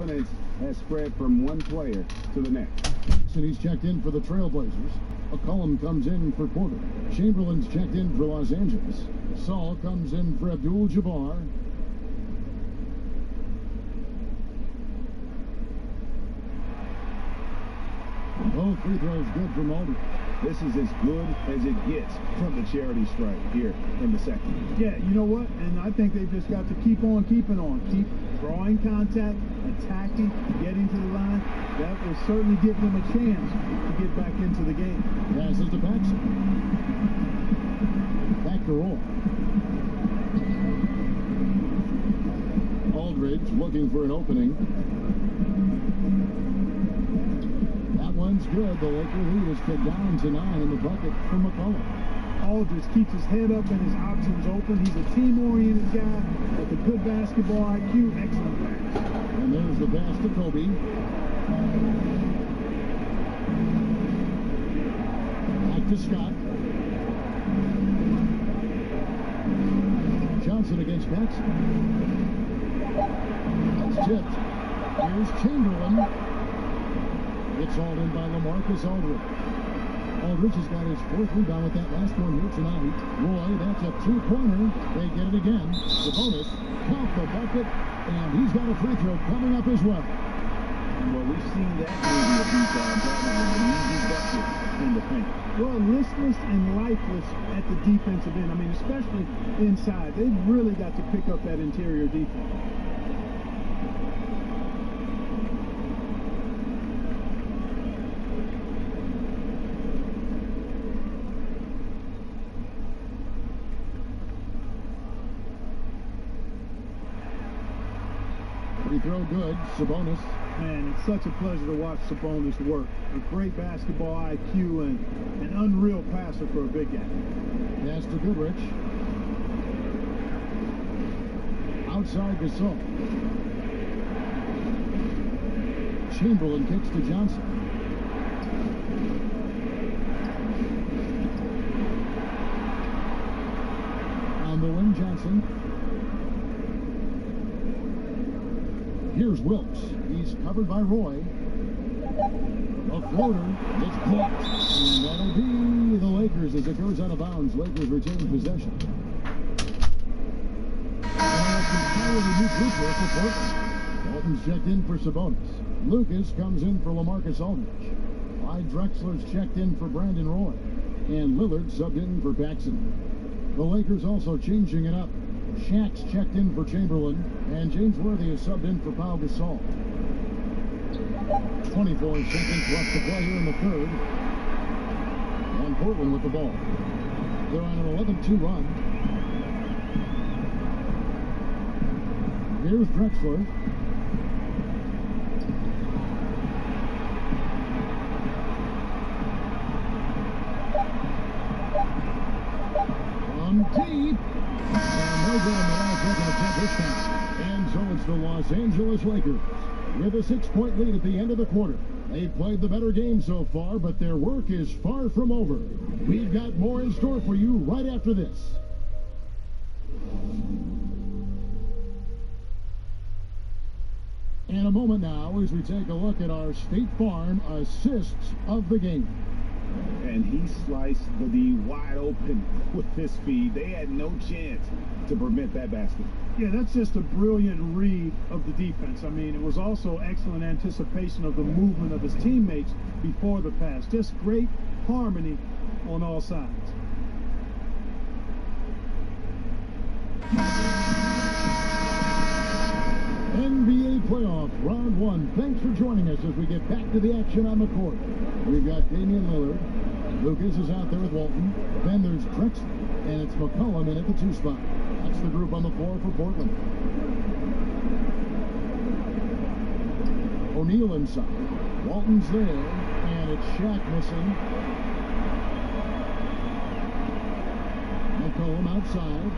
dominance has spread from one player to the next. And he's checked in for the Trailblazers. McCollum comes in for Porter. Chamberlain's checked in for Los Angeles. Saul comes in for Abdul-Jabbar. Both free throws good from Aldridge. This is as good as it gets from the charity stripe here in the second. Yeah, you know what? And I think they've just got to keep on keeping on. Keep drawing contact, attacking, getting to the line. That will certainly give them a chance to get back into the game. Passes to Paxson. Back to Roy. Aldridge looking for an opening. One's good. The Laker lead is cut down to 9 in the bucket for McCollum. Aldridge keeps his head up and his options open. He's a team-oriented guy with a good basketball IQ. Excellent pass. And there's the pass to Kobe. Back to Scott. Johnson against Paxson. That's tipped. Here's Chamberlain. It's hauled in by LaMarcus Aldridge. Aldridge has got his 4th rebound with that last one here tonight. Roy, that's a 2-pointer. They get it again. Sabonis count the bucket, and he's got a free throw coming up as well. Well, we've seen that movie a few times. That was an easy bucket in the paint. Well, listless and lifeless at the defensive end. I mean, especially inside. They've really got to pick up that interior defense. Free throw good. Sabonis. Man, it's such a pleasure to watch Sabonis work. A great basketball IQ and an unreal passer for a big guy. Pass to Goodrich. Outside Gasol. Chamberlain kicks to Johnson. On the wing, Johnson. Here's Wilkes. He's covered by Roy. A floater. It's blocked. And that'll be the Lakers as it goes out of bounds. Lakers retain possession. Walton's checked in for Sabonis. Lucas comes in for LaMarcus Aldridge. Clyde Drexler's checked in for Brandon Roy. And Lillard subbed in for Paxson. The Lakers also changing it up. Shaq's checked in for Chamberlain, and James Worthy is subbed in for Pau Gasol. 24 seconds left to play here in the third. And Portland with the ball. They're on an 11-2 run. Here's Drexler. From deep. And no good on the last second attempt this time. And so it's the Los Angeles Lakers with a 6-point lead at the end of the quarter. They've played the better game so far, but their work is far from over. We've got more in store for you right after this. In a moment now, as we take a look at our State Farm assists of the game. And he sliced the D wide open with his speed. They had no chance to prevent that basket. Yeah, that's just a brilliant read of the defense. I mean, it was also excellent anticipation of the movement of his teammates before the pass. Just great harmony on all sides. NBA playoff round 1. Thanks for joining us as we get back to the action on the court. We've got Damian Lillard. Lucas is out there with Walton. Then there's Drexler, and it's McCollum in at the 2 spot. That's the group on the floor for Portland. O'Neal inside. Walton's there, and it's Shaq missing. McCollum outside.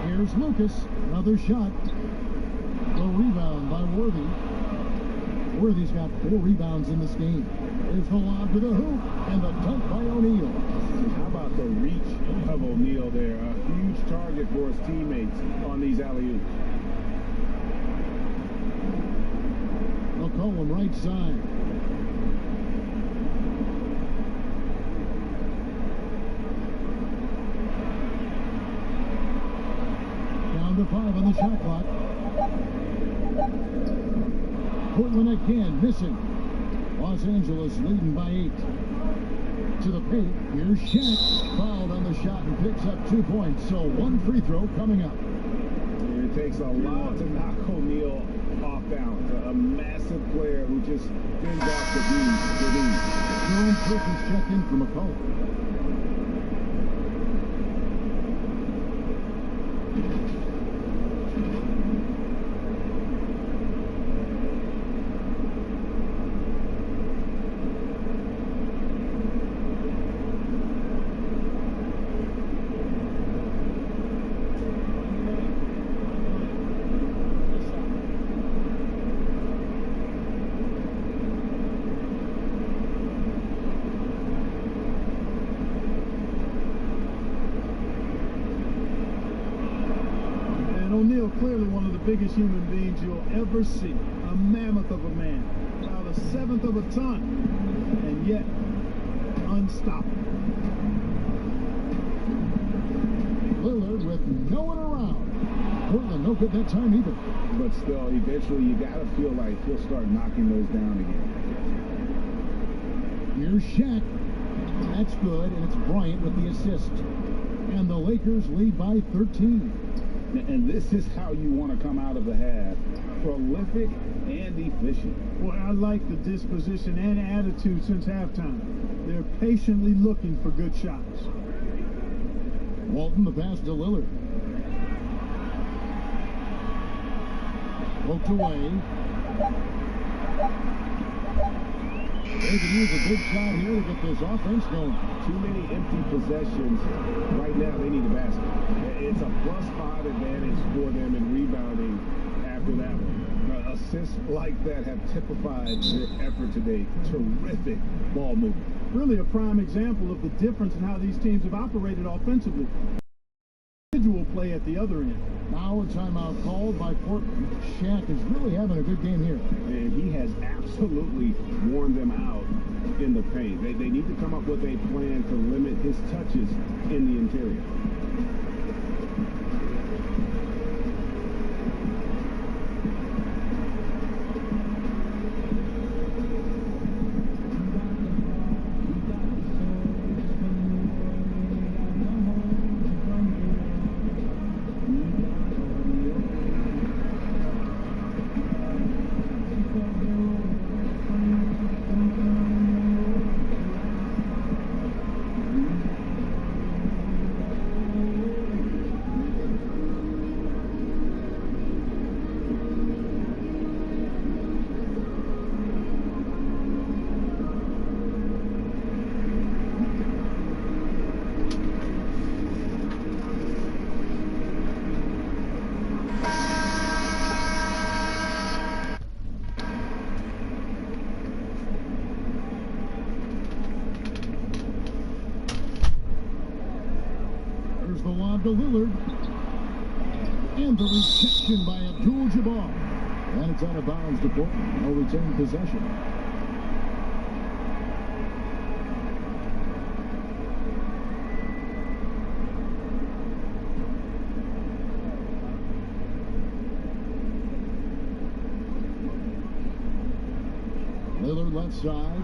Here's Lucas. Another shot. The rebound by Worthy. Worthy's got 4 rebounds in this game. There's the lob to the hoop, and the dunk by O'Neal. How about the reach of O'Neal there? A huge target for his teammates on these alley-oops. McCollum right side. Down to 5 on the shot clock. Portland again missing. Los Angeles leading by 8. To the paint. Here's Shaq. Fouled on the shot and picks up 2 points. So 1 free throw coming up. It takes a lot to knock O'Neal off balance. A massive player who just spins off the beam. Jerome Perkins checked in for McCollum. O'Neal, clearly one of the biggest human beings you'll ever see. A mammoth of a man, about 1/7 of a ton, and yet unstoppable. Lillard with no one around. Portland no good that time either. But still, eventually you got to feel like he'll start knocking those down again. Here's Shaq. That's good, and it's Bryant with the assist. And the Lakers lead by 13. And this is how you want to come out of the half. Prolific and efficient. Well, I like the disposition and attitude since halftime. They're patiently looking for good shots. Walton the pass to Lillard. Poked away. They could use a big shot here to get this offense going. Too many empty possessions. Right now, they need a basket. It's a +5 advantage for them in rebounding after that one. Assists like that have typified their effort today. Terrific ball movement. Really a prime example of the difference in how these teams have operated offensively. Individual play at the other end. Now a timeout called by Portland. Shaq is really having a good game here. And he has absolutely worn them out in the paint. They need to come up with a plan to limit his touches in the interior. The lob to Lillard. And the rejection by Abdul-Jabbar. And it's out of bounds to Portland. No retained possession. Lillard left side.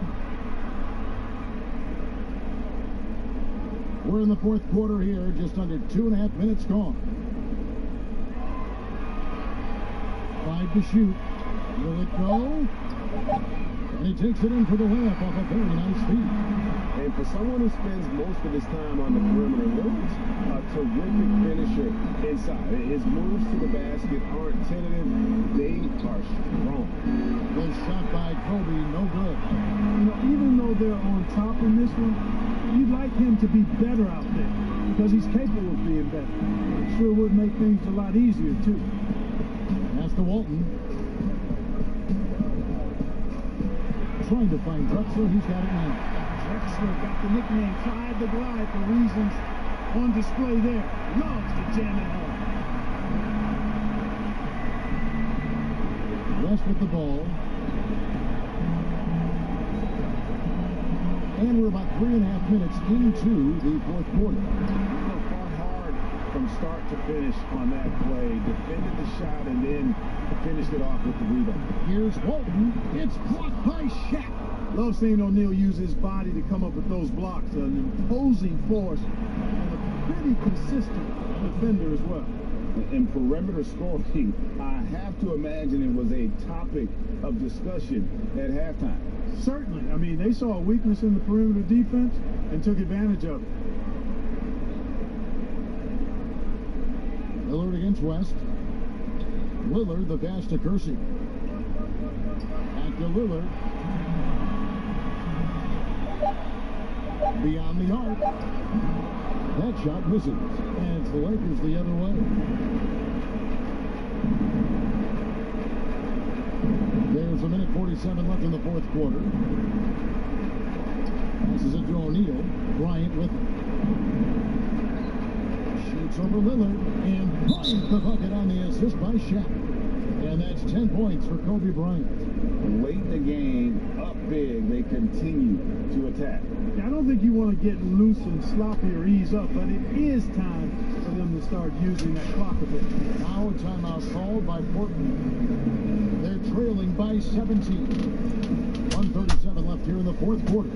We're in the fourth quarter here, just under 2.5 minutes gone. 5 to shoot. Will it go? And he takes it in for the layup off a very nice feed. And for someone who spends most of his time on the perimeter, Lillard's a terrific finisher inside. His moves to the basket aren't tentative, they are strong. Good shot by Kobe, no good. You know, even though they're on top in this one, you'd like him to be better out there because he's capable of being better. It sure would make things a lot easier, too. Pass to Walton. Trying to find Drexler, he's got it now. Drexler got the nickname Clyde the Glide for reasons on display there. Loves to jam it home. West with the ball. And we're about 3.5 minutes into the fourth quarter. Fought hard from start to finish on that play. Defended the shot and then finished it off with the rebound. Here's Walton. It's blocked by Shaq. Love seeing O'Neal use his body to come up with those blocks. An imposing force and a pretty consistent defender as well. And perimeter scoring, I have to imagine it was a topic of discussion at halftime. Certainly. I mean, they saw a weakness in the perimeter defense and took advantage of it. Lillard against West. Lillard, the pass to Kersey. Back to Lillard. Beyond the arc. That shot misses. And it's the Lakers the other way. There's a minute 47 left in the fourth quarter. Passes it to O'Neal. Bryant with it. Shoots over Lillard. And Bryant the bucket on the assist by Shaq. And that's 10 points for Kobe Bryant. Late in the game, up big, they continue to attack. I don't think you want to get loose and sloppy or ease up, but it is time for them to start using that clock a bit. Now a timeout called by Portland. They're trailing by 17. 1:37 left here in the fourth quarter.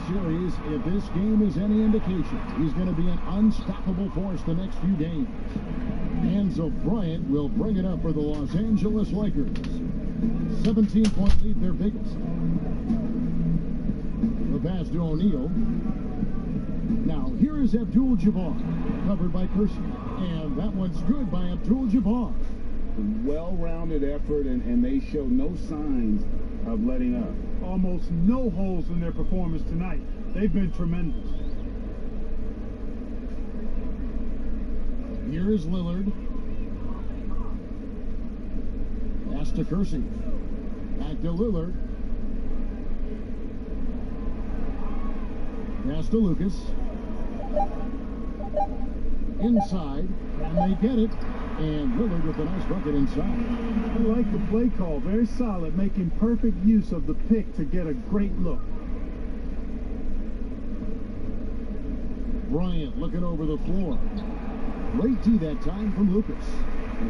Series, if this game is any indication, he's going to be an unstoppable force the next few games. Enzo Bryant will bring it up for the Los Angeles Lakers. 17-point lead, their biggest. The pass to O'Neal. Now here is Abdul-Jabbar, covered by Kersey, and that one's good by Abdul-Jabbar. Well-rounded effort, and they show no signs of letting up. Almost no holes in their performance tonight. They've been tremendous. Here is Lillard. Pass to Kersey. Back to Lillard. Pass to Lucas. Inside, and they get it. And Lillard with a nice bucket inside. I like the play call. Very solid, making perfect use of the pick to get a great look. Bryant looking over the floor. Great D that time from Lucas.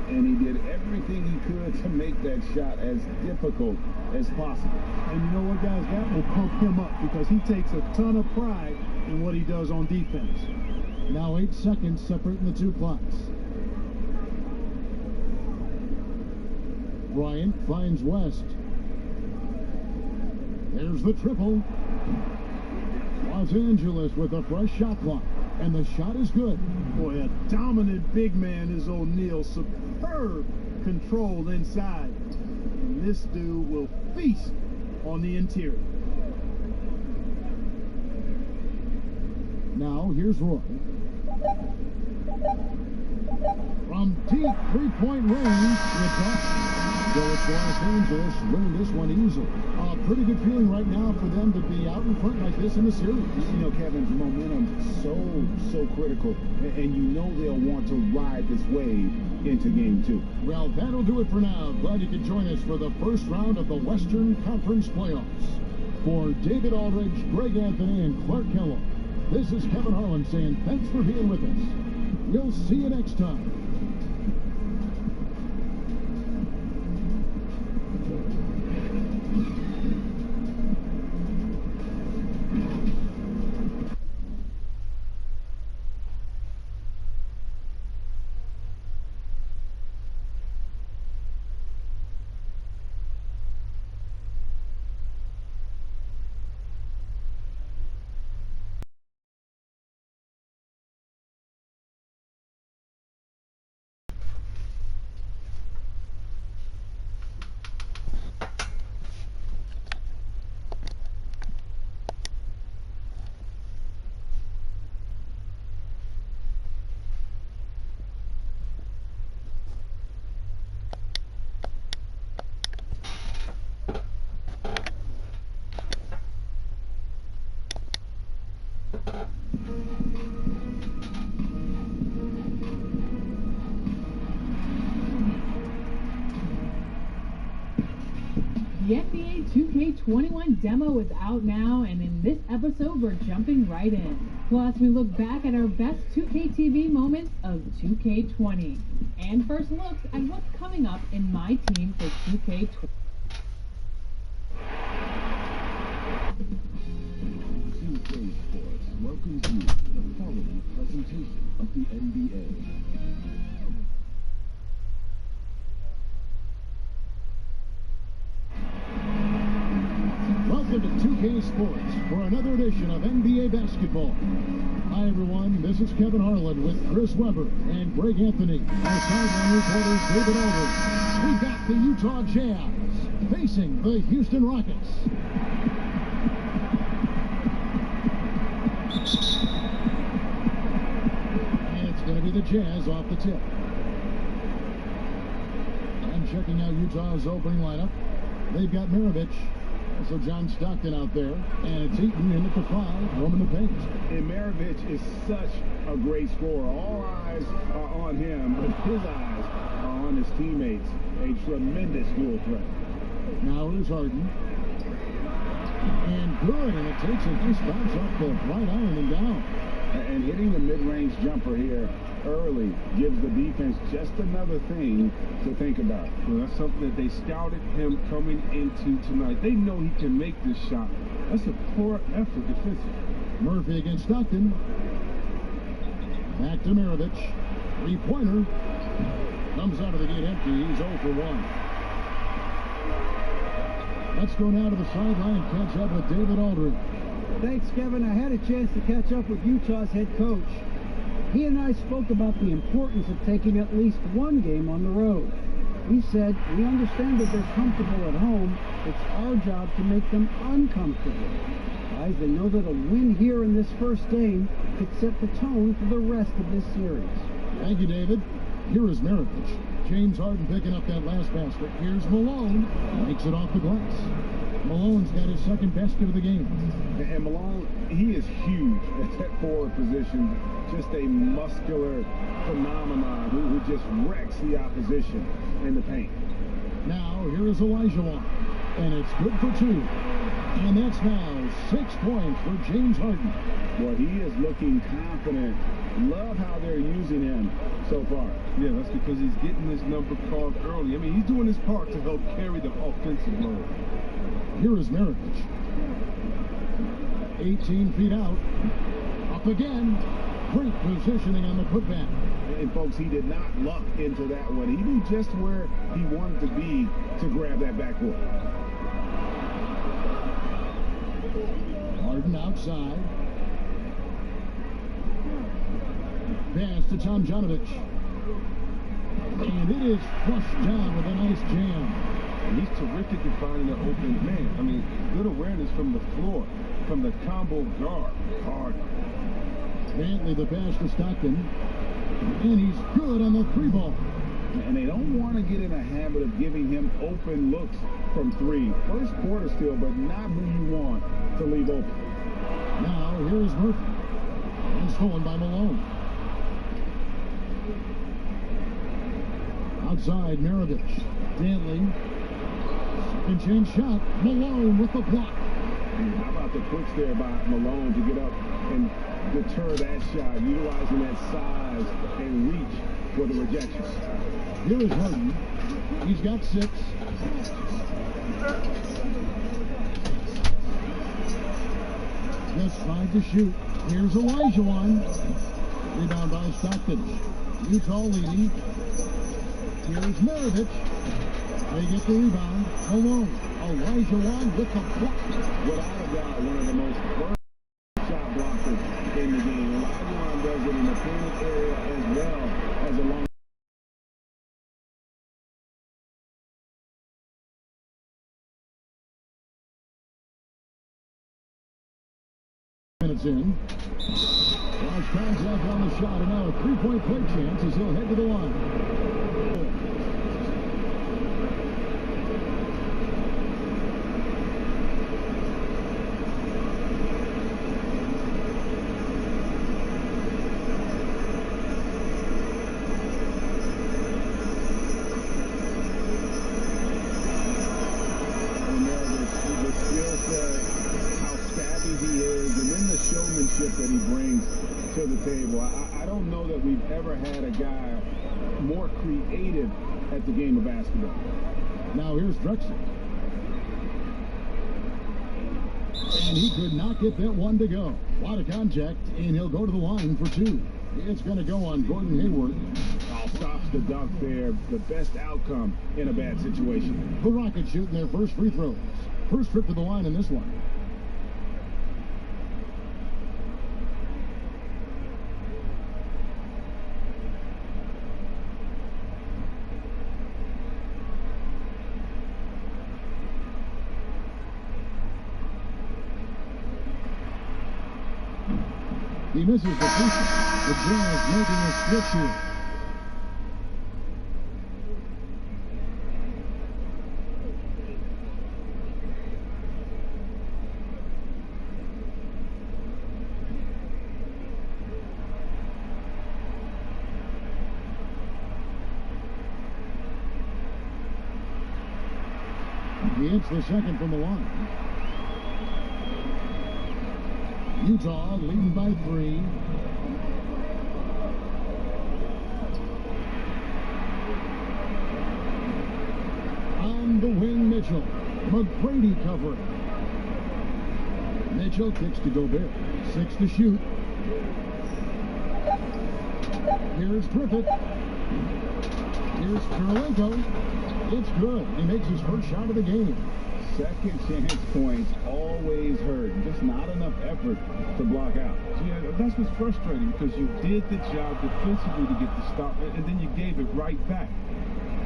And he did everything he could to make that shot as difficult as possible. And you know what, guys? That will pump him up because he takes a ton of pride in what he does on defense. Now 8 seconds separating the two clocks. Bryant finds West. There's the triple. Los Angeles with a fresh shot clock. And the shot is good. Boy, a dominant big man is O'Neal. Superb control inside. And this dude will feast on the interior. Now, here's Roy. From deep three-point range, it's up. So it's Los Angeles winning this one easily. A pretty good feeling right now for them to be out in front like this in the series. You know, Kevin's momentum so critical, and you know they'll want to ride this wave into game 2. Well, that'll do it for now. Glad you could join us for the first round of the Western Conference Playoffs. For David Aldridge, Greg Anthony, and Clark Kellogg, this is Kevin Harlan saying thanks for being with us. We'll see you next time. 2K21 demo is out now, and in this episode, we're jumping right in. Plus, we look back at our best 2K TV moments of 2K20, and first looks at what's coming up in my team for 2K20. 2K Sports welcomes you to the following presentation of the NBA. Welcome to 2K Sports for another edition of NBA basketball. Hi everyone, this is Kevin Harlan with Chris Webber and Greg Anthony. Our sideline reporters David Aldridge. We got the Utah Jazz facing the Houston Rockets. And it's going to be the Jazz off the tip. And checking out Utah's opening lineup, they've got Maravich. So John Stockton out there, and it's Eaton in at the 5, roaming the paint. And Maravich is such a great scorer. All eyes are on him, but his eyes are on his teammates. A tremendous dual threat. Now here's Harden. And good, and it takes a nice bounce off the right iron and down. And hitting the mid-range jumper here early gives the defense just another thing to think about. Well, that's something that they scouted him coming into tonight. They know he can make this shot. That's a poor effort defensively. Murphy against Stockton. Back to Maravich. Three-pointer. Comes out of the gate empty. He's 0 for 1. Let's go now to the sideline and catch up with David Aldridge. Thanks, Kevin. I had a chance to catch up with Utah's head coach. He and I spoke about the importance of taking at least one game on the road. He said, we understand that they're comfortable at home. It's our job to make them uncomfortable. Guys, they know that a win here in this first game could set the tone for the rest of this series. Thank you, David. Here is Maravich. James Harden picking up that last basket. Here's Malone. Makes it off the glass. Malone's got his second basket of the game. And Malone, he is huge at that forward position. Just a muscular phenomenon who just wrecks the opposition in the paint. Now, here is Olajuwon. And it's good for 2. And that's now 6 points for James Harden. Well, he is looking confident. Love how they're using him so far. Yeah, that's because he's getting his number called early. I mean, he's doing his part to help carry the offensive load. Here is Maravich. 18 feet out. Up again. Great positioning on the putback. And folks, he did not luck into that one. He knew just where he wanted to be to grab that backboard. Harden outside. Pass to Tomjanovich. And it is flushed down with a nice jam. And he's terrific at finding an open man. I mean, good awareness from the floor, from the combo guard. Hard. Bentley the pass to Stockton. And he's good on the 3-ball. And they don't want to get in a habit of giving him open looks from 3. First quarter still, but not who you want to leave open. Now, here's Murphy. And stolen by Malone. Outside, Maravich. Dantley. Second chance shot. Malone with the block. And how about the push there by Malone to get up and deter that shot, utilizing that size and reach for the rejection. Here is Harden. He's got 6. Just 5 to shoot. Here's Olajuwon. Rebound by Stockton. Utah leading. Here's Maravich. They get the rebound. Malone. Olajuwon with the block. Without a doubt, one of the most shot blockers in the game. Olajuwon does it in the painted area as well as along. Minutes in. Lost contact on the shot, and now a 3-point play chance as he'll head to the line. craftsmanship that he brings to the table. I don't know that we've ever had a guy more creative at the game of basketball. Now here's Drexler. And he could not get that one to go. A lot of contact, and he'll go to the line for two. It's going to go on Gordon Hayward. Stops the dunk there. The best outcome in a bad situation. The Rockets shooting their first free throws. First trip to the line in this one. He misses the free throw. The Jazz making a switch here. He hits the second from the line. Utah leading by 3. On the wing, Mitchell. McGrady covering. Mitchell kicks to Gobert. 6 to shoot. Here's Griffith. Here's Kirilenko. It's good. He makes his first shot of the game. Second chance points always hurt. Just not enough effort to block out. Yeah, that's what's frustrating because you did the job defensively to get the stop, and then you gave it right back.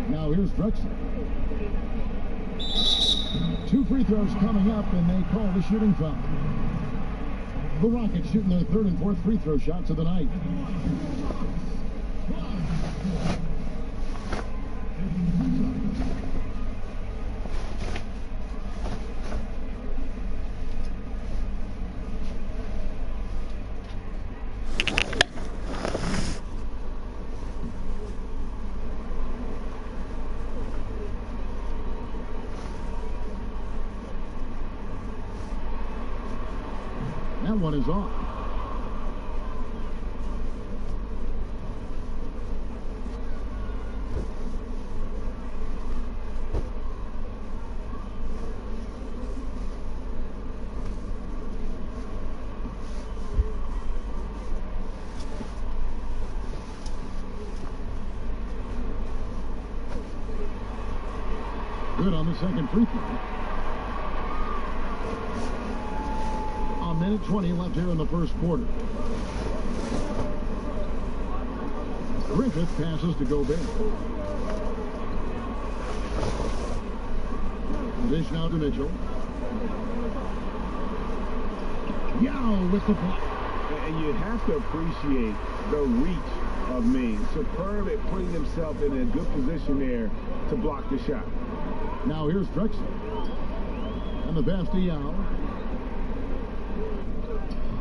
Now here's Drexler. 2 free throws coming up, and they call the shooting foul. The Rockets shooting their 3rd and 4th free throw shots of the night. That one is off. Good on the second free throw. A minute 20 left here in the first quarter. Griffith passes to Gobert. Dish now to Mitchell. Yao with the block. And you have to appreciate the reach of Ming. Superb at putting himself in a good position there to block the shot. Now here's Drexler. And the pass to Yao.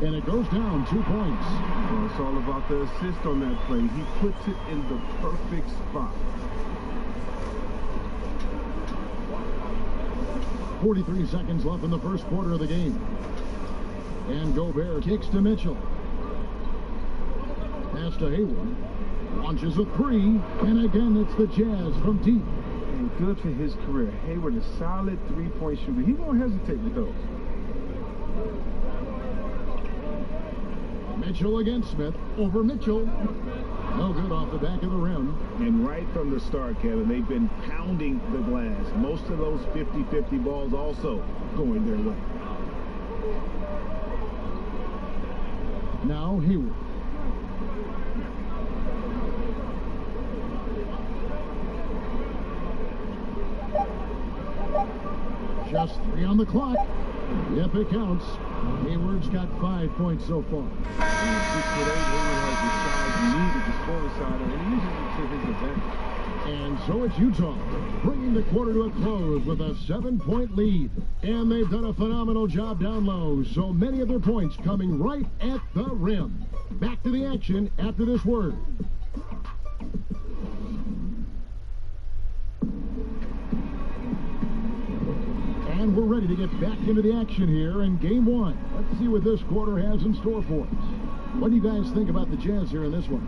And it goes down 2 points. Well, it's all about the assist on that play. He puts it in the perfect spot. 43 seconds left in the first quarter of the game. And Gobert kicks to Mitchell. Pass to Hayward. Launches a 3. And again, it's the Jazz from deep. And good for his career. Hayward, a solid three-point shooter. He won't hesitate with those. Mitchell against Smith. Over Mitchell. No good off the back of the rim. And right from the start, Kevin, they've been pounding the glass. Most of those 50-50 balls also going their way. Now Hayward. Just 3 on the clock. Yep, it counts. Hayward's got 5 points so far. 6'8", Hayward has the size needed to score the side, and he uses it to his advantage. And so it's Utah, bringing the quarter to a close with a 7-point lead. And they've done a phenomenal job down low, so many of their points coming right at the rim. Back to the action after this word. And we're ready. ready to get back into the action here in game one. Let's see what this quarter has in store for us. What do you guys think about the Jazz here in this one?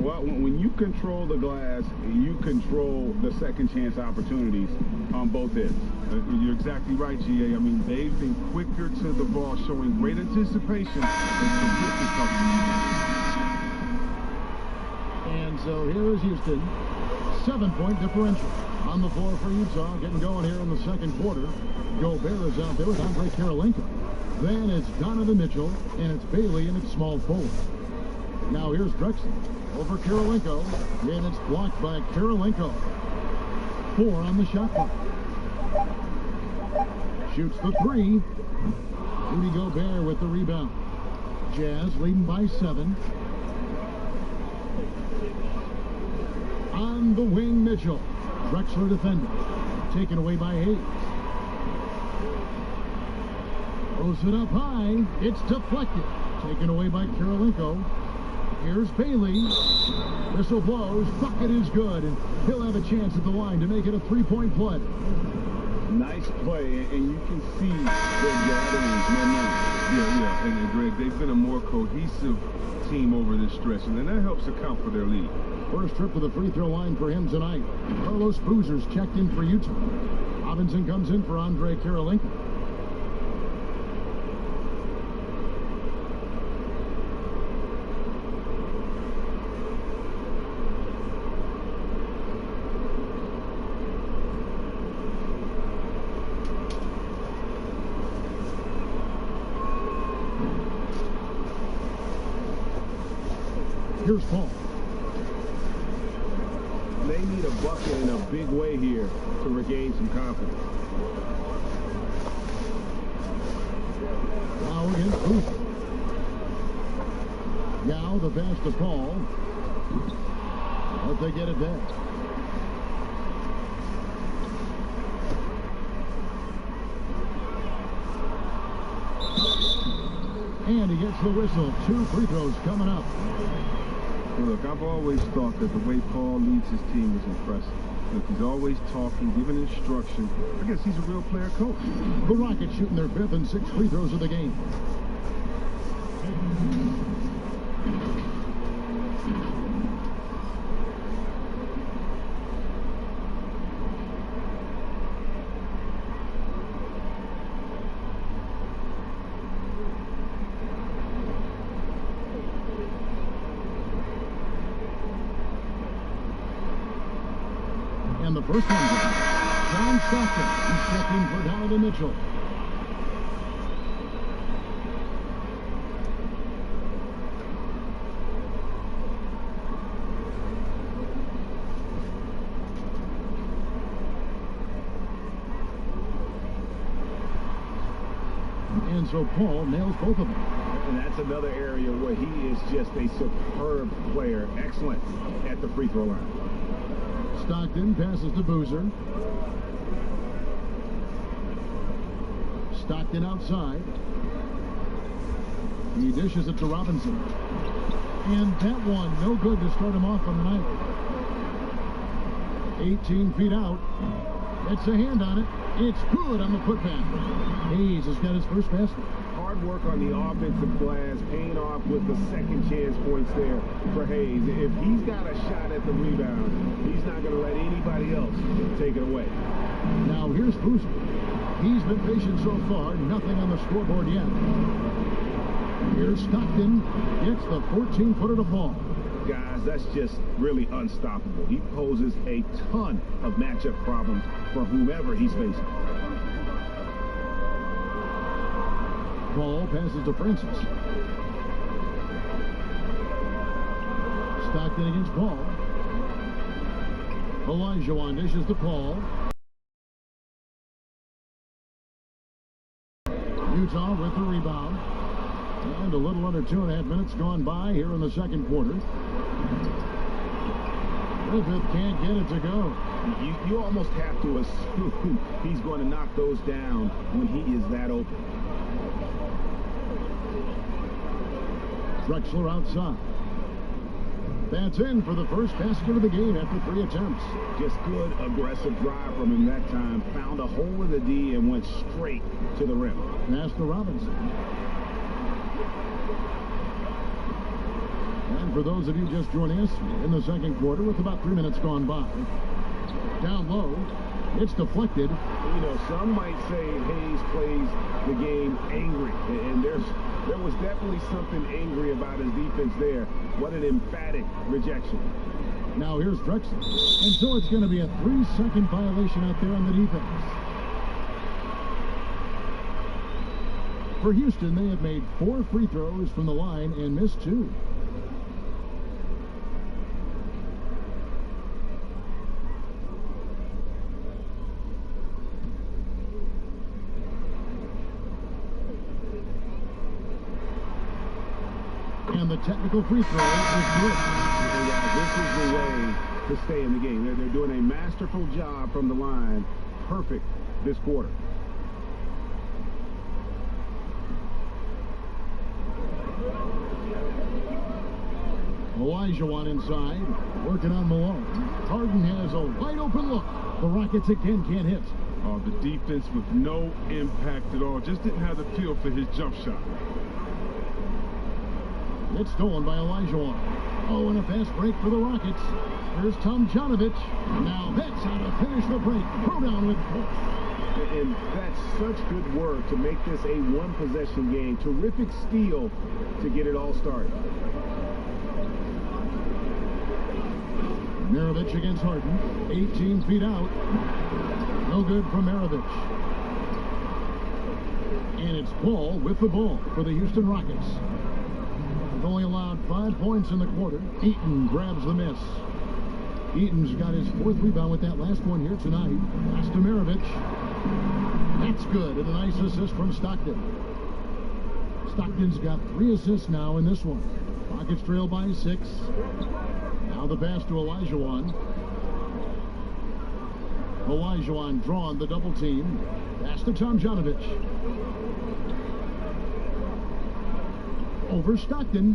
Well, when you control the glass, you control the second chance opportunities on both ends. You're exactly right, GA. I mean, they've been quicker to the ball, showing great anticipation and terrific toughness. And so here is Houston. 7-point differential on the floor for Utah, getting going here in the second quarter. Gobert is out there with Andre Kirilenko. Then it's Donovan Mitchell, and it's Bailey, and it's small forward. Now here's Drexler over Kirilenko, and it's blocked by Kirilenko. 4 on the shot clock. Shoots the 3. Rudy Gobert with the rebound. Jazz leading by 7. On the wing, Mitchell. Drexler defending. Taken away by Hayes. Throws it up high. It's deflected. Taken away by Kirilenko. Here's Bailey. Whistle blows. Bucket is good. And he'll have a chance at the line to make it a 3-point play. Nice play, and you can see their gatherings momentum. Yeah, and Greg, they've been a more cohesive team over this stretch, and then that helps account for their lead. First trip to the free throw line for him tonight. Carlos Boozer's checked in for Utah. Robinson comes in for Andre Kirilenko. Here's Paul. They need a bucket in a big way here to regain some confidence. Now against Boozer. Now the pass to Paul. But they get it back. And he gets the whistle. 2 free throws coming up. Well, look, I've always thought that the way Paul leads his team is impressive. Look, he's always talking, giving instruction. I guess he's a real player coach. The Rockets shooting their 5th and 6th free throws of the game. And the first one, John Stockton. He's checking for Donovan Mitchell. And so Paul nails both of them. And that's another area where he is just a superb player. Excellent at the free throw line. Stockton passes to Boozer. Stockton outside. He dishes it to Robinson. And that one, no good to start him off on the night. 18 feet out. It's a hand on it. It's good on the putback. Hayes has got his first basket. Hard work on the offensive glass, paying off with the second chance points there for Hayes. If he's got a shot at the rebound, he's not going to let anybody else take it away. Now here's Boozer. He's been patient so far, nothing on the scoreboard yet. Here's Stockton, gets the 14-footer to fall. Guys, that's just really unstoppable. He poses a ton of matchup problems for whomever he's facing. Ball passes to Francis. Stockton against Paul. Olajuwon dishes to Paul. Utah with the rebound. And a little under 2.5 minutes gone by here in the second quarter. Griffith can't get it to go. You almost have to assume he's going to knock those down when he is that open. Drexler outside. That's in for the first basket of the game after 3 attempts. Just good, aggressive drive from him that time. Found a hole in the D and went straight to the rim. Pass to Robinson. And for those of you just joining us, in the second quarter with about 3 minutes gone by. Down low, it's deflected. You know, some might say Hayes plays the game angry, and there was definitely something angry about his defense there. What an emphatic rejection. Now here's Drexler. And so it's going to be a 3-second violation out there on the defense. For Houston, they have made 4 free throws from the line and missed 2. And the technical free throw is good. And this is the way to stay in the game. They're doing a masterful job from the line. Perfect this quarter. Olajuwon inside, working on Malone. Harden has a wide open look. The Rockets again can't hit. Oh, the defense with no impact at all. Just didn't have the feel for his jump shot. It's stolen by Olajuwon. Oh, and a fast break for the Rockets. Here's Tomjanovich. Now that's how to finish the break. Throw down with force. And that's such good work to make this a one-possession game. Terrific steal to get it all started. Maravich against Harden. 18 feet out. No good from Maravich. And it's Paul with the ball for the Houston Rockets. They've only allowed 5 points in the quarter. Eaton grabs the miss. Eaton's got his 4th rebound with that last one here tonight. Pass to Maravich. That's good, and a nice assist from Stockton. Stockton's got 3 assists now in this one. Rockets trail by 6. Now the pass to Olajuwon. Olajuwon drawn the double team. Pass to Tomjanovich. Over Stockton.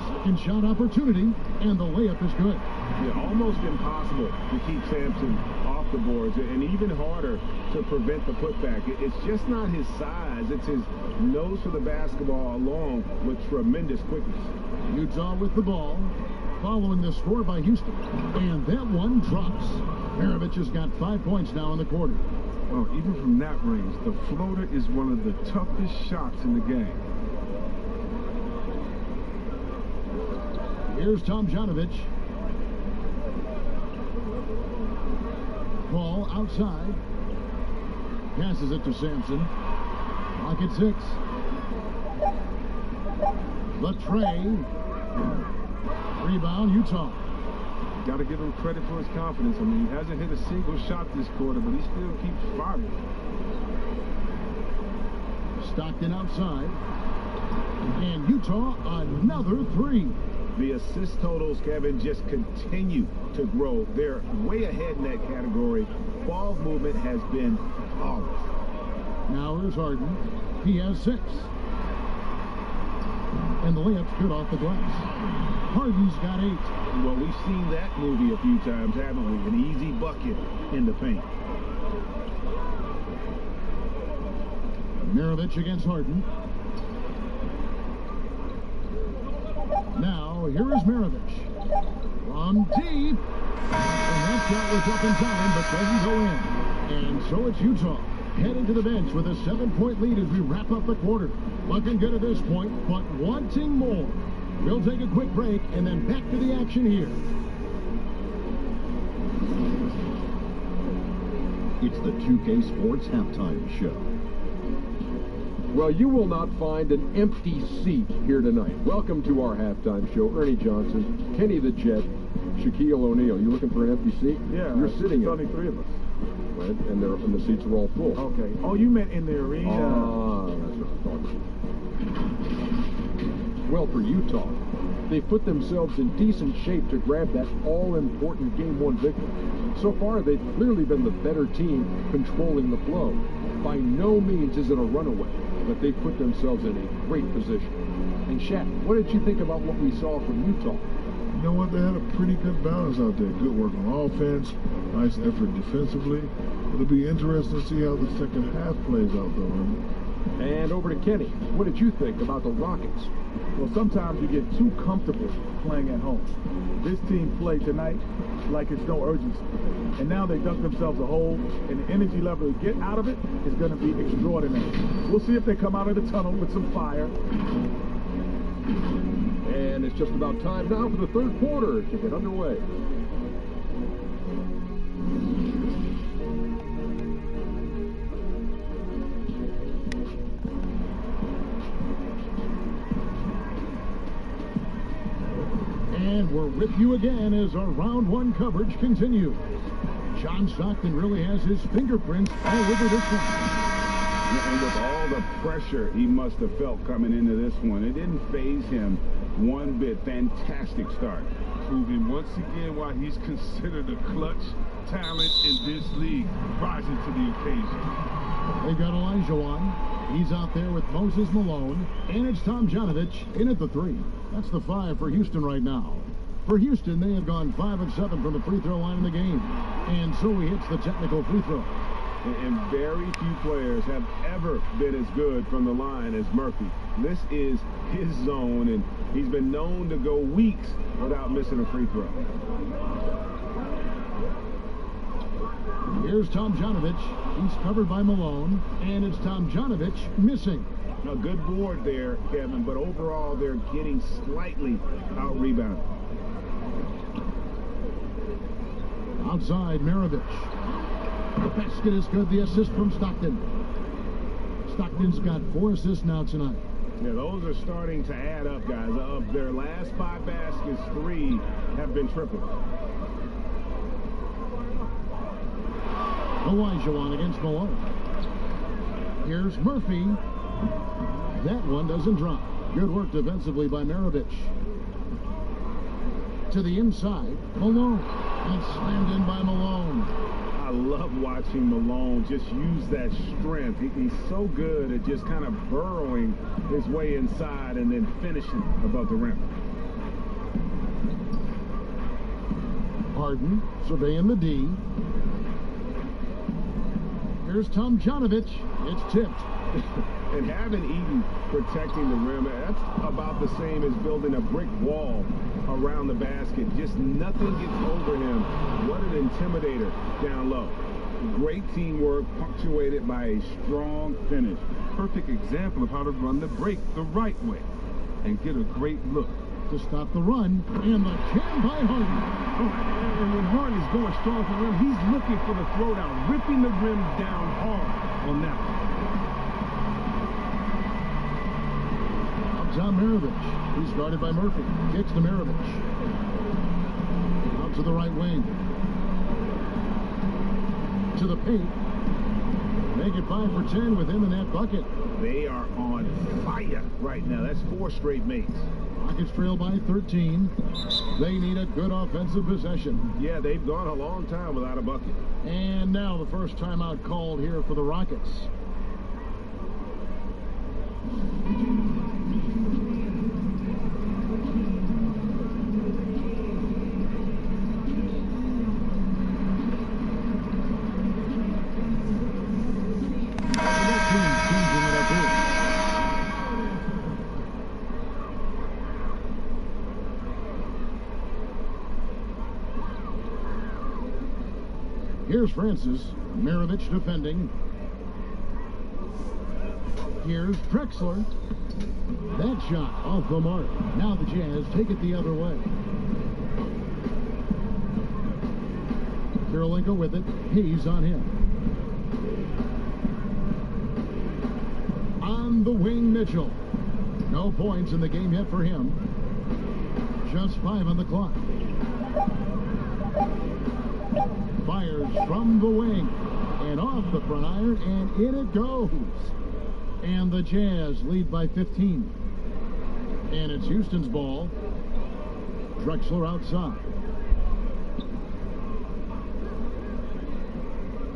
Second shot opportunity, and the layup is good. Yeah, almost impossible to keep Sampson off the boards, and even harder to prevent the putback. It's just not his size. It's his nose for the basketball along with tremendous quickness. Utah with the ball, following the score by Houston. And that one drops. Maravich has got 5 points now in the quarter. Oh, even from that range, the floater is one of the toughest shots in the game. Here's Tomjanovich. Ball outside. Passes it to Sampson. Clock at 6. Latrey. Rebound, Utah. Got to give him credit for his confidence. I mean, he hasn't hit a single shot this quarter, but he still keeps firing. Stockton outside. And Utah, another 3. The assist totals, Kevin, just continue to grow. They're way ahead in that category. Ball movement has been flawless. Now here's Harden. He has 6. And the layup's good off the glass. Harden's got 8. Well, we've seen that movie a few times, haven't we? An easy bucket in the paint. Maravich against Harden. Now, here is Maravich. From deep. And that shot was up in time, but doesn't go in. And so it's Utah heading to the bench with a 7-point lead as we wrap up the quarter. Looking good at this point, but wanting more. We'll take a quick break and then back to the action here. It's the 2K Sports Halftime Show. Well, you will not find an empty seat here tonight. Welcome to our halftime show. Ernie Johnson, Kenny the Jet, Shaquille O'Neal. You looking for an empty seat? Yeah. You're sitting in. Only 3 of us. Right, and the seats are all full. Okay. Oh, you meant in the arena. Ah, that's what I'm talking about. Well, for Utah, they put themselves in decent shape to grab that all-important Game 1 victory. So far, they've clearly been the better team controlling the flow. By no means is it a runaway, but they've put themselves in a great position. And Shaq, what did you think about what we saw from Utah? You know what? They had a pretty good balance out there. Good work on offense, nice effort defensively. It'll be interesting to see how the second half plays out, though, man. And over to Kenny. What did you think about the Rockets? Well, sometimes you get too comfortable playing at home. This team played tonight like it's no urgency. And now they dug themselves a hole, and the energy level to get out of it is going to be extraordinary. We'll see if they come out of the tunnel with some fire. And it's just about time now for the third quarter to get underway. And we're with you again as our round one coverage continues. John Stockton really has his fingerprints all over this one. And with all the pressure he must have felt coming into this one, it didn't faze him one bit. Fantastic start. Proving once again why he's considered a clutch talent in this league, rising to the occasion. They've got Olajuwon. He's out there with Moses Malone. And it's Tomjanovich in at the three. That's the 5 for Houston right now. For Houston, they have gone 5 of 7 from the free throw line in the game. And so he hits the technical free throw. And very few players have ever been as good from the line as Murphy. This is his zone, and he's been known to go weeks without missing a free throw. Here's Tomjanovich. He's covered by Malone, and it's Tomjanovich missing. A good board there, Kevin, but overall they're getting slightly out-rebounded. Outside, Maravich. The basket is good. The assist from Stockton. Stockton's got 4 assists now tonight. Yeah, those are starting to add up, guys. Of their last 5 baskets, 3 have been triples. Olajuwon against Malone. Here's Murphy. That one doesn't drop. Good work defensively by Maravich. To the inside, Malone. And slammed in by Malone. I love watching Malone just use that strength. He's so good at just kind of burrowing his way inside and then finishing above the rim. Harden surveying the D. Here's Tomjanovich. It's tipped. And having Eden protecting the rim, that's about the same as building a brick wall around the basket. Just nothing gets over him. What an intimidator down low. Great teamwork punctuated by a strong finish. Perfect example of how to run the break the right way and get a great look. To stop the run, and the jam by Harden. Oh, and when Harden is going strong to the rim, he's looking for the throwdown, ripping the rim down hard on that one. John Maravich. He's guarded by Murphy. Kicks to Maravich. Out to the right wing. To the paint. Make it 5 for 10 with him in that bucket. They are on fire right now. That's 4 straight mates. Rockets trail by 13. They need a good offensive possession. Yeah, they've gone a long time without a bucket. And now the first timeout called here for the Rockets. Here's Francis. Maravich defending. Here's Drexler. That shot off the mark. Now the Jazz take it the other way. Kirilenko with it. Hayes on him. On the wing, Mitchell. No points in the game yet for him. Just 5 on the clock. Fires from the wing and off the front iron, and in it goes. And the Jazz lead by 15. And it's Houston's ball. Drexler outside.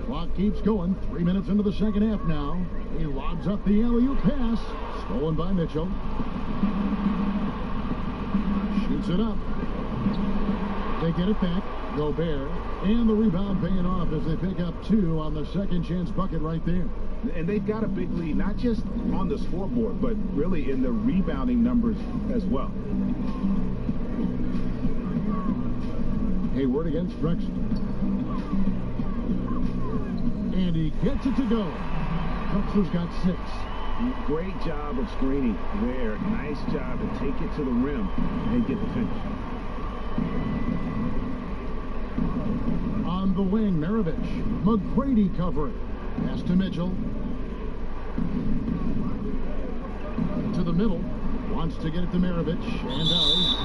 Clock keeps going. 3 minutes into the second half now. He lobs up the alley-oop pass. Stolen by Mitchell. Shoots it up. They get it back. Gobert. And the rebound paying off as they pick up 2 on the second chance bucket right there. And they've got a big lead, not just on the scoreboard, but really in the rebounding numbers as well. Hayward against Drexler. And he gets it to go. Drexler's got 6. Great job of screening there. Nice job to take it to the rim and get the finish. On the wing, Maravich. McGrady covering. Pass to Mitchell. To the middle. Wants to get it to Maravich. And does.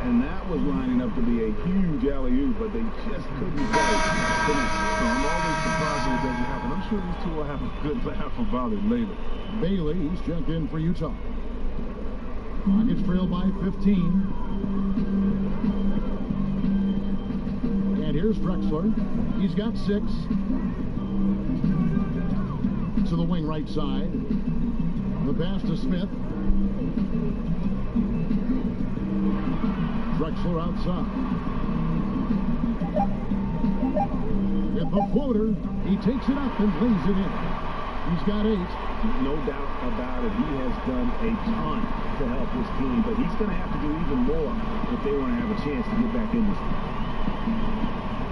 And that was lining up to be a huge alley-oop, but they just couldn't quite finish. So I'm always surprised when it doesn't happen. I'm sure these two will have a good laugh about it later. Bailey, he's checked in for Utah. Rockets trail by 15. And here's Drexler. He's got 6. To the wing right side. The pass to Smith. Drexler outside. With the floater, he takes it up and lays it in. He's got 8. No doubt about it. He has done a ton to help his team, but he's going to have to do even more if they want to have a chance to get back in this game.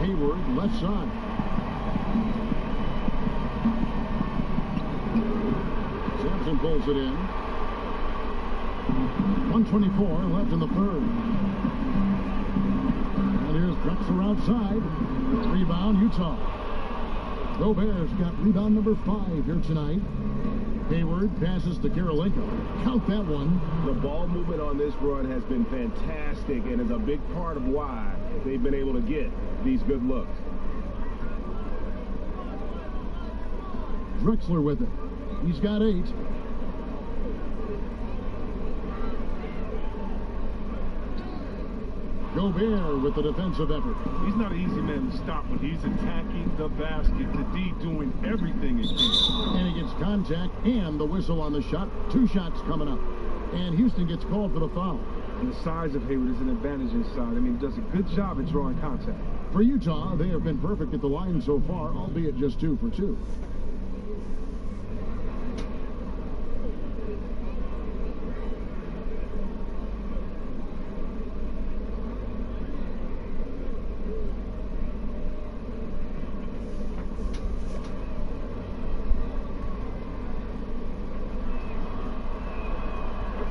Hayward, left side. Sampson pulls it in. 1:24 left in the third. And here's Drexler outside. Rebound, Utah. Gobert's got rebound number 5 here tonight. Hayward passes to Karolinko. Count that one. The ball movement on this run has been fantastic and is a big part of why they've been able to get these good looks. Drexler with it. He's got 8. Gobert with the defensive effort. He's not an easy man to stop when he's attacking the basket. The D doing everything he can. And he gets contact and the whistle on the shot. 2 shots coming up. And Houston gets called for the foul. And the size of Hayward is an advantage inside. I mean, he does a good job at drawing contact. For Utah, they have been perfect at the line so far, albeit just 2 for 2.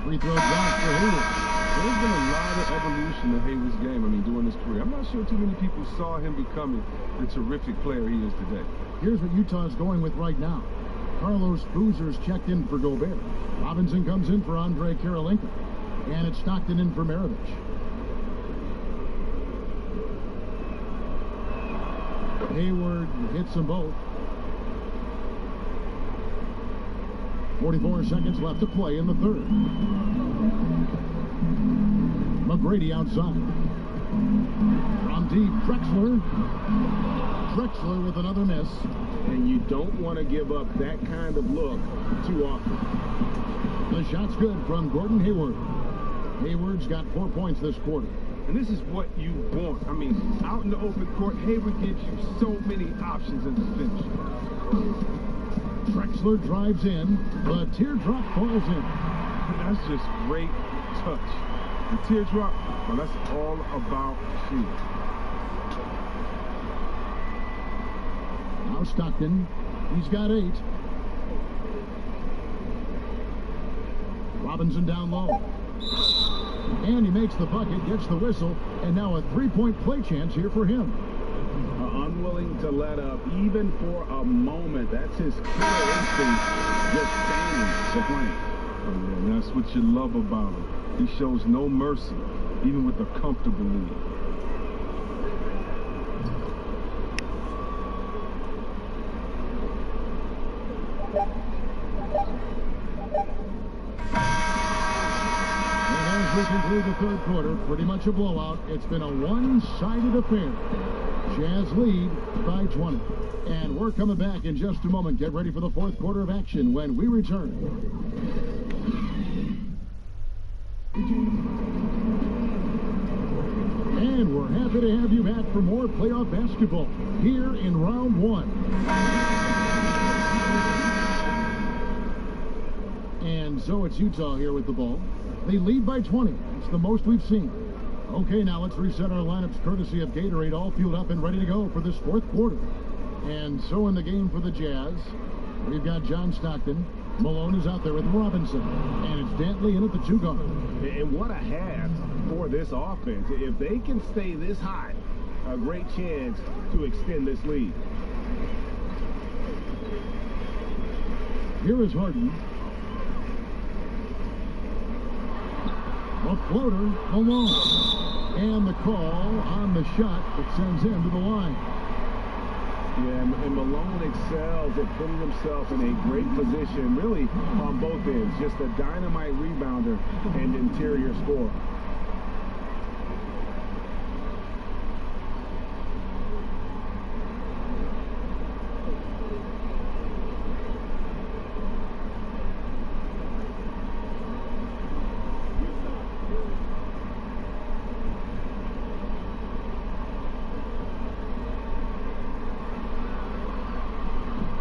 Free throw block for Hayward. There's been a lot of evolution in Hayward's game, I mean, during his career. I'm not sure too many people saw him becoming the terrific player he is today. Here's what Utah's going with right now. Carlos Boozer's checked in for Gobert. Robinson comes in for Andre Karolinko. And it's Stockton in for Maravich. Hayward hits them both. 44 seconds left to play in the third. McGrady outside. From deep, Drexler. Drexler with another miss. And you don't want to give up that kind of look too often. The shot's good from Gordon Hayward. Hayward's got 4 points this quarter. And this is what you want. I mean, out in the open court, Hayward gives you so many options in the finish. Drexler drives in. The teardrop falls in. That's just great touch. The teardrop, well, that's all about shooting. Now Stockton. He's got 8. Robinson down low. And he makes the bucket, gets the whistle, and now a 3-point play chance here for him. Unwilling to let up even for a moment. That's his clear instinct, just standing the plane. Oh, yeah, and that's what you love about him. He shows no mercy, even with a comfortable lead. We conclude the third quarter, pretty much a blowout. It's been a one-sided affair. Jazz lead by 20. And we're coming back in just a moment. Get ready for the fourth quarter of action when we return. Happy to have you back for more playoff basketball here in round one. And so it's Utah here with the ball. They lead by 20. It's the most we've seen. Okay, now let's reset our lineups courtesy of Gatorade, all fueled up and ready to go for this fourth quarter. And so in the game for the Jazz, we've got John Stockton. Malone is out there with Robinson. And it's Dantley in at the 2 guard. And what a half for this offense. If they can stay this high, a great chance to extend this lead. Here is Harden. A floater, Malone. And the call on the shot that sends him to the line. Yeah, and Malone excels at putting himself in a great position, really on both ends. Just a dynamite rebounder and interior scorer.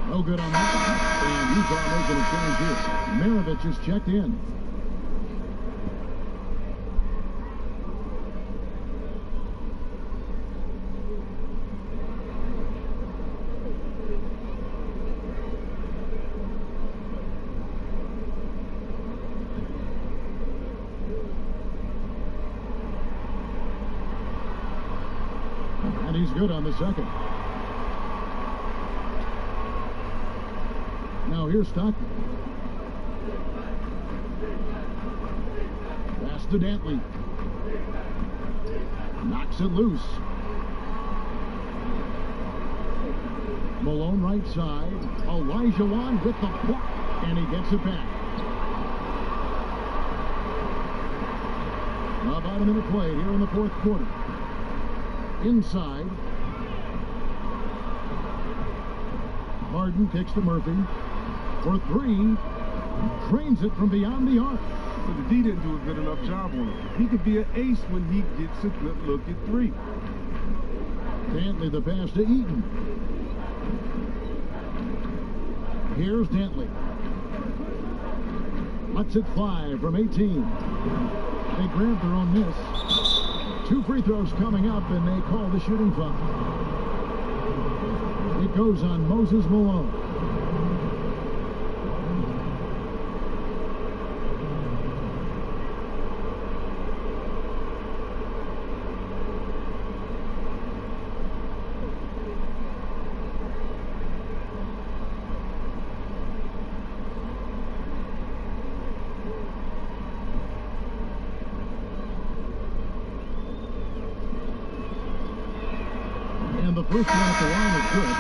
No good on that. And Utah making a change here. Maravich is checked in. And he's good on the second. Now here's Stockton. Pass to Dantley. Knocks it loose. Malone right side. Olajuwon with the block. And he gets it back. About a minute played here in the fourth quarter. Inside. Harden kicks to Murphy. For 3, drains it from beyond the arc. So the D didn't do a good enough job on it. He could be an ace when he gets a good look at 3. Dantley the pass to Eaton. Here's Dantley. Lets it fly from 18. They grab their own miss. 2 free throws coming up, and they call the shooting foul. It goes on Moses Malone. The first one at the line is good.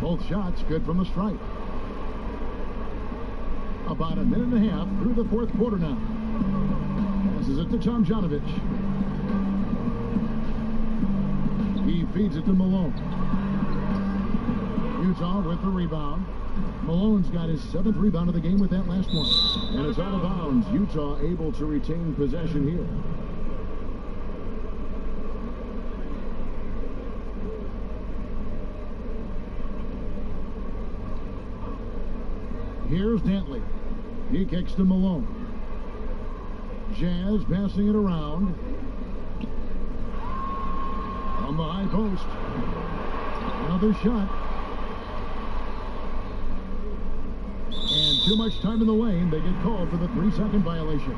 Both shots good from the stripe. About a minute and a half through the fourth quarter now. Passes it to Tomjanovich. He feeds it to Malone. Utah with the rebound. Malone's got his 7th rebound of the game with that last one. And it's out of bounds. Utah able to retain possession here. Here's Dantley. He kicks to Malone. Jazz passing it around. On the high post. Another shot. And too much time in the lane. They get called for the 3-second violation.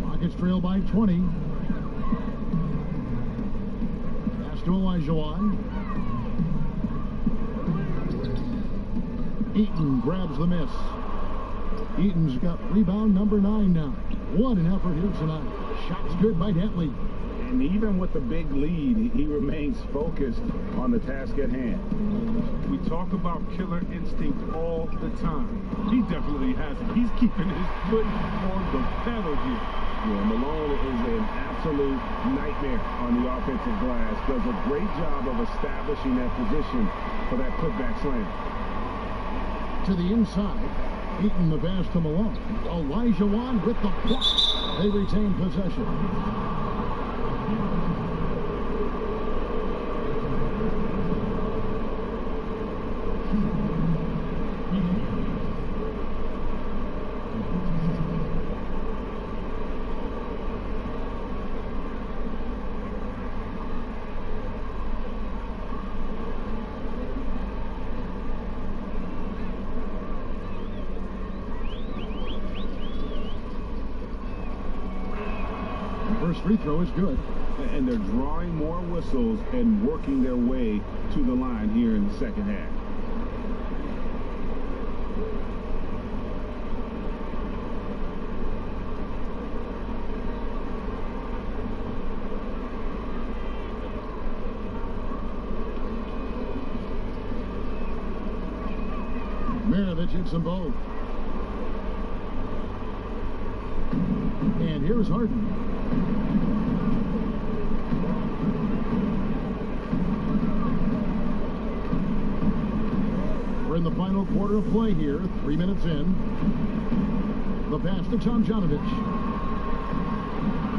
Rockets trail by 20. To Olajuwon. Eaton grabs the miss. Eaton's got rebound number 9 now. What an effort here tonight. Shots good by Dantley. And even with the big lead, he remains focused on the task at hand. We talk about killer instinct all the time. He definitely has it. He's keeping his foot on the pedal here. Yeah, Malone is an absolute nightmare on the offensive glass. Does a great job of establishing that position for that putback slam. To the inside, Eaton the pass to Malone. Olajuwon with the block. They retain possession. First free throw is good. And they're drawing more whistles and working their way to the line here in the second half. Maravich hits them both. And here's Harden. We're in the final quarter of play here, 3 minutes in. The pass to Tomjanovich.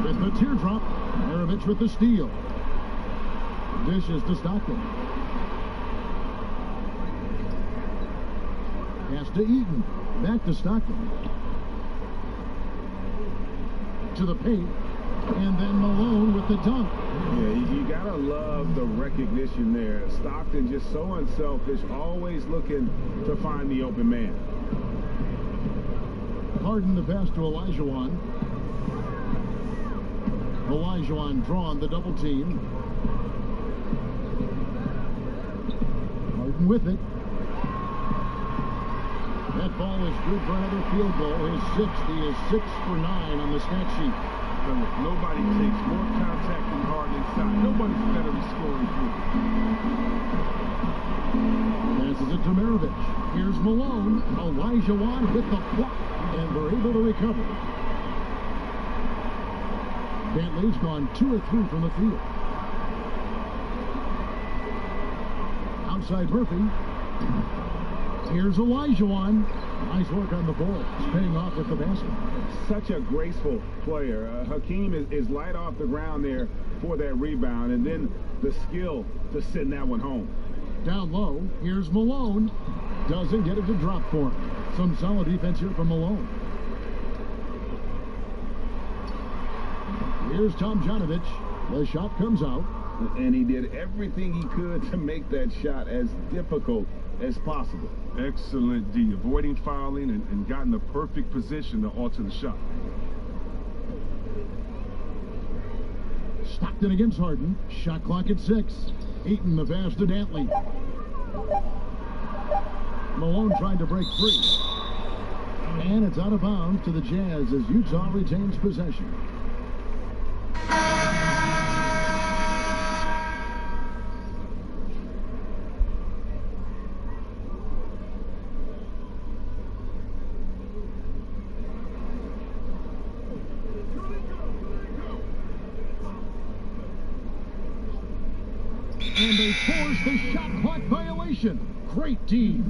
With the teardrop, Maravich with the steal. Dishes to Stockton. Pass to Eaton. Back to Stockton. To the paint. And then Malone with the dunk. Yeah, you gotta love the recognition there. Stockton just so unselfish, always looking to find the open man. Harden the pass to Olajuwon. Olajuwon drawn the double team. Harden with it. That ball is good for another field goal. His 60 is 6 for 9 on the stat sheet. Nobody takes more contact than Harden inside. Nobody's better at scoring through. Passes it to Maravich. Here's Malone. Olajuwon with the block. And they're able to recover. Bentley's gone 2 of 3 from the field. Outside Murphy. Here's Olajuwon. Nice work on the ball. It's paying off with the basket. Such a graceful player. Hakeem is light off the ground there for that rebound, and then the skill to send that one home. Down low, here's Malone. Doesn't get it to drop for him. Some solid defense here from Malone. Here's Tomjanovich. The shot comes out. And he did everything he could to make that shot as difficult as possible. Excellent D, avoiding fouling and got in the perfect position to alter the shot. Stockton against Harden. Shot clock at 6. Eaton the pass to Dantley. Malone trying to break free. And it's out of bounds to the Jazz as Utah retains possession. And they force the shot clock violation. Great team.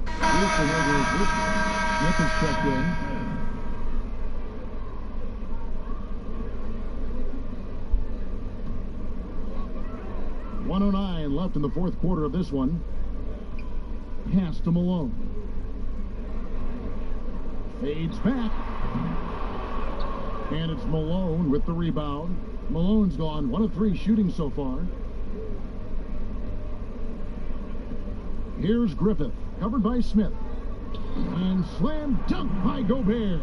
Houston over his wrist. Smith is checked in. .109 left in the fourth quarter of this one. Pass to Malone. Fades back. And it's Malone with the rebound. Malone's gone 1 of 3 shooting so far. Here's Griffith, covered by Smith. And slam dunk by Gobert.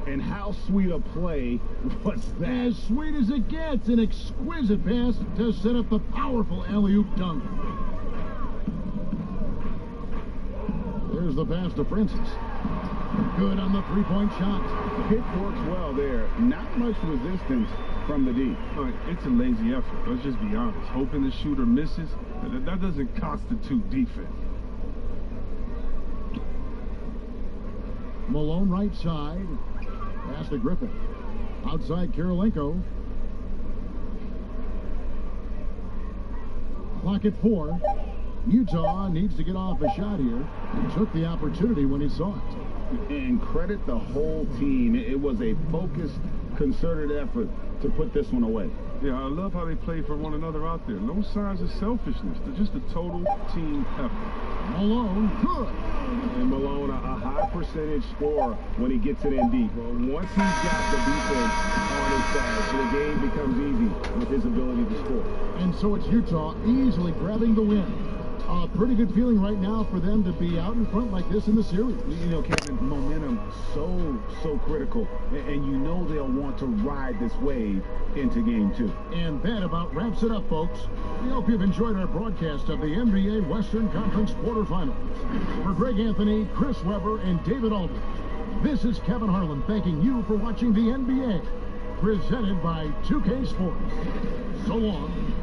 And how sweet a play was that? As sweet as it gets, an exquisite pass to set up the powerful alley-oop dunk. There's the pass to Francis. Good on the three-point shot. Pick works well there. Not much resistance from the D. Look, it's a lazy effort. Let's just be honest. Hoping the shooter misses, that doesn't constitute defense. Malone right side. Pass to Griffin. Outside Kirilenko. Clock at 4. Utah needs to get off a shot here. He took the opportunity when he saw it. And credit the whole team. It was a focused, concerted effort to put this one away. Yeah, I love how they play for one another out there. No signs of selfishness. They're just a total team effort. Malone, good. And Malone, a high percentage scorer when he gets it in deep. Once he's got the defense on his side, the game becomes easy with his ability to score. And so it's Utah easily grabbing the win. A pretty good feeling right now for them to be out in front like this in the series. You know, Kevin, momentum so critical. And you know they'll want to ride this wave into game 2. And that about wraps it up, folks. We hope you've enjoyed our broadcast of the NBA Western Conference quarterfinals. For Greg Anthony, Chris Webber, and David Aldridge, this is Kevin Harlan thanking you for watching the NBA, presented by 2K Sports. So long.